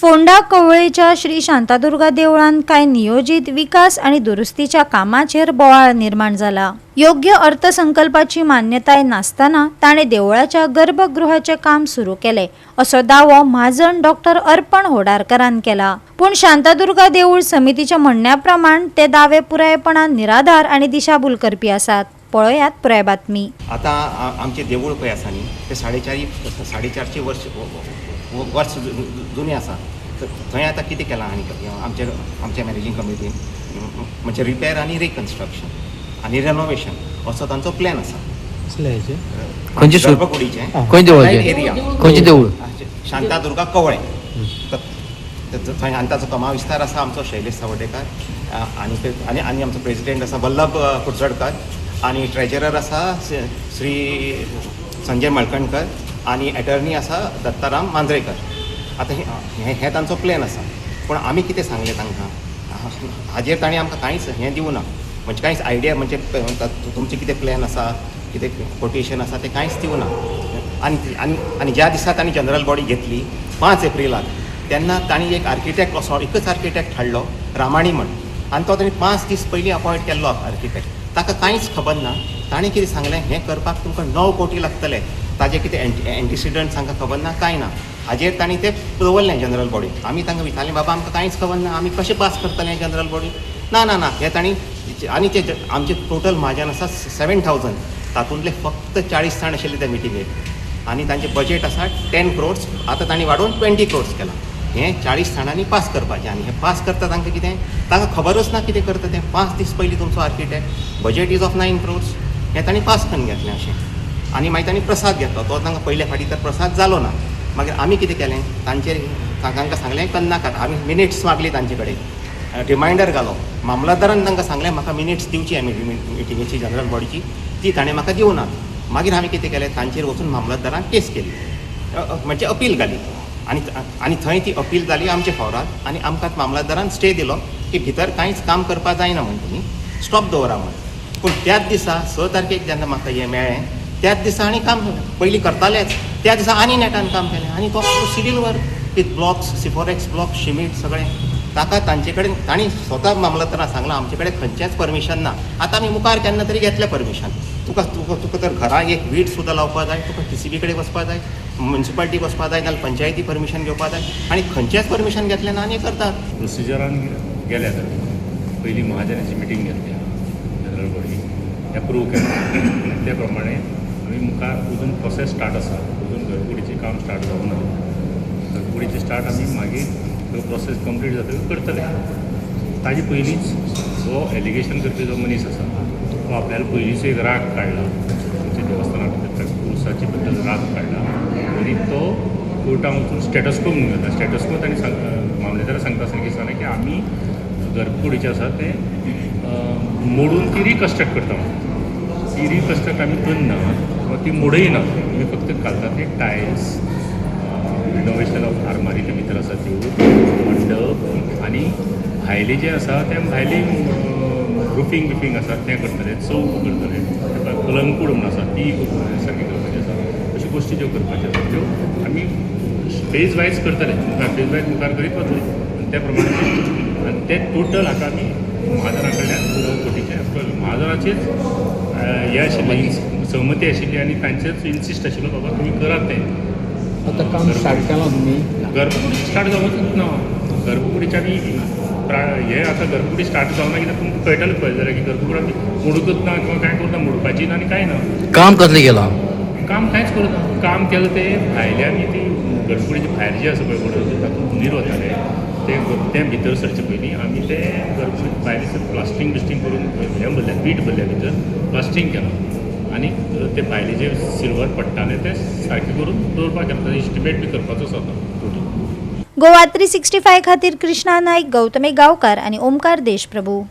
फोंडा कवळेच्या श्री शांतादुर्गा देवळान काय नियोजित विकास आणि दुरुस्तीच्या कामाचेर बोवाळ निर्माण जाला। योग्य अर्थसंकल्पाची मान्यताय नासतना ताणे देवळाच्या गर्भगृहाचे काम सुरू केले असो दावो महाजन डॉक्टर अर्पण होडारकरान केला। पण शांतादुर्गा देऊळ समितीच्या म्हणण्याप्रमाण ते दावे पुरायपणान निराधार आणि दिशाभूल करपी आसात। पळयात पुराय बातमी। आता आमचे देऊळ पळय आसा न्ही ते 450 वर्ष जुने आसा। थंय आतां कितें केलां आनी आमच्या मॅनेजींग कमिटीन म्हणजे रिपेर आनी रिकन्स्ट्रक्शन आनी रेनोवेशन असो तांचो प्लॅन आसा। एरिया खंयचे देऊळ? शांतादुर्गा कवळे। थंय आनी ताचो कमा विस्तार आसा आमचो शैलेश सावड्डेकर आनी आमचो प्रेसिडेंट आसा वल्लभ कुडचडकर आनी ट्रेजरर आसा श्री संजय मळकणकर आनी एटर्नी आसा दत्ताराम मांद्रेकर। आतां हे तांचो प्लॅन आसा। पूण आमी कितें सांगलें तांकां हाजेर ताणें आमकां कांयच हें दिवं ना, म्हणजे कांयच आयडिया म्हणजे तुमचें कितें प्लॅन आसा कितें कोटेशन आसा तें कांयच दिवं ना। आनी ज्या दिसा तांणी जनरल बॉडी घेतली 5 एप्रिलाक तेन्ना तांणी एक आर्किटेक्ट असो एकच आर्किटेक्ट हाडलो रामाणी म्हण, आनी तो तांणी 5 दीस पयलीं अपॉयंट केल्लो आर्किटेक्ट। ताका कांयच खबर ना। ताणें कितें सांगलें हें करपाक तुमकां 9 कोटी लागतले, ताजें कितें एंटीसिडंट्स तांकां खबर ना कांय ना। हाजेर तांणी तें दवरलें जनरल बॉडी। आमी तांकां विचारलें बाबा आमकां कांयच खबर ना, आमी कशें पास करतले जनरल बॉडी? ना ना ना हें तांणी आनी ते आमचें टोटल म्हाज्यान आसा 7000, तातूंतले फक्त 40 जाण आशिल्ले त्या मिटिंगेक आनी तांचें बजेट आसा 10 crores। आतां तांणी वाडोवन 20 crores केलां। हें 40 जाणांनी पास करपाचें आनी हें पास करता तांकां कितें तांकां खबरच ना कितें करता तें। 5 दीस पयलीं तुमचो architect budget is of 9 crores हें तांणी पास करून घेतलें अशें। आनी मागीर तांणी प्रसाद घेतलो, तो तांकां पयले फाटीं तर प्रसाद जालो ना। मागीर आमी कितें केलें तांचेर तांकां सांगलें कन्नाकात। आमी मिनिट्स मागली तांचे कडेन, रिमांयडर घालो। मामलतदारान तांकां सांगलें म्हाका मिनिट्स दिवची आमी मिटिंगेची जनरल बॉडीची, ती ताणें म्हाका दिवना। मागीर आमी कितें केलें तांचेर वचून मामलतदारान केस केली, म्हणजे अपील घाली आनी थंय ती अपील जाली आमच्या फावरात आनी आमकां मामलतदारान स्टे दिलो की भितर कांयच काम करपा जायना म्हण तुमी स्टॉप दवरा म्हण। पूण त्याच दिसा 6 तारखेक जेन्ना म्हाका हें मेळ्ळें त्याच दिसा आनी काम पयलीं करतालेच, त्या दिसा आनी नेटान काम केलें आनी तो सिडील वर्क विथ ब्लॉक्स सिफोरेक्स ब्लॉक शिमीट सगळें। ताका तांचे कडेन तांणी स्वता मामलतदारान सांगलां आमचे कडेन खंयचेंच परमिशन ना। आतां आमी मुखार केन्ना तरी घेतलें परमिशन। तुका तर घराक एक वीट सुद्दां लावपा जाय, तुका TCB कडेन वचपा जाय, म्युन्सिपालिटी वचपा जाय, नाल्यार पंचायती परमिशन घेवपा जाय, आनी खंयचेंच परमिशन घेतलें ना आनी करतात। प्रोसिजरान गेल्या तर पयलीं महाजनाची मिटींग घेतली जनरल बॉडी एप्रूव केलें, त्या प्रमाणे आमी मुखार अजून प्रोसेस स्टार्ट आसा। अजून घरकुडीचें काम स्टार्ट जावंक ना। घरकुडीचें स्टार्ट आमी मागीर तो प्रोसेस कंप्लीट जातकीर करतले। ताजे पयलींच जो एलिगेशन करपी जो मनीस आसा तो आपल्याला पयलींच एक राग काडला, तुमच्या देवस्थानांत उर्साचे बद्दल राग काडला, तरी तो कोर्टान वचून स्टेटस्को म्हणून घेता। स्टेटस्को तांणी मामलेदार सांगता सारकें सांगलें की आमी घरकुडीचें आसा तें मोडून ती रिकन्स्ट्रक्ट करता म्हणून। ती रिकन्स्ट्रक्ट आमी करना किंवा ती मोडयना, आमी फक्त घालता ते टायल्स, रिनोवेशन ऑफ आरमारी ते भितर आसा त्यो, मंडप आनी भायले जे आसा ते भायली रुफींग बिफींग आसा तें करतले, चौक करतले, कलंकूड म्हणून आसा ती सारकी करपाची आसा। अश्यो गोश्टी ज्यो करपाच्यो आसा त्यो आमी फेज वायज करतले, फेज वायज मुखार करीत वतले आनी त्या प्रमाणे आनी ते टोटल हाका आमी महाजना कडल्यान 9 कोटीचें महाजनाचेच हें आशिल्लें सहमती आशिल्ली आनी तांचेच इन्सिस्ट आशिल्लो बाबा तुमी करात तें। आतां काम स्टार्ट केलां तुमी? स्टार्ट जावंकच ना। घरकुडीच्या आमी हे आतां घरकुडी स्टार्ट जावना कित्याक तुमकां कळटलें पळय जाल्यार की घरकुडी आमी मोडूकच ना किंवा कांय करना, मोडपाची ना आनी कांय ना। काम कसलें केलां? काम कांयच करना। काम केलें तें भायल्यान ती घरकुडीचे भायर जे आसा पळय म्हणून तातूंत नीर वताले ते भितर सरचे पयलीं आमी ते घरकुडी भायर प्लास्टींग बिस्टींग करून हें भरलें वीट भरल्या भितर प्लास्टींग केलां आनी ते भायले जे सिल्वर पडटाले ते सारके करून दवरपाक घेता, इस्टिमेट बी करपाचो आसा टोटल। गोवा 365 खातीर कृष्णा नाईक, गौतमी गांवकार आणि ओमकार देशप्रभू।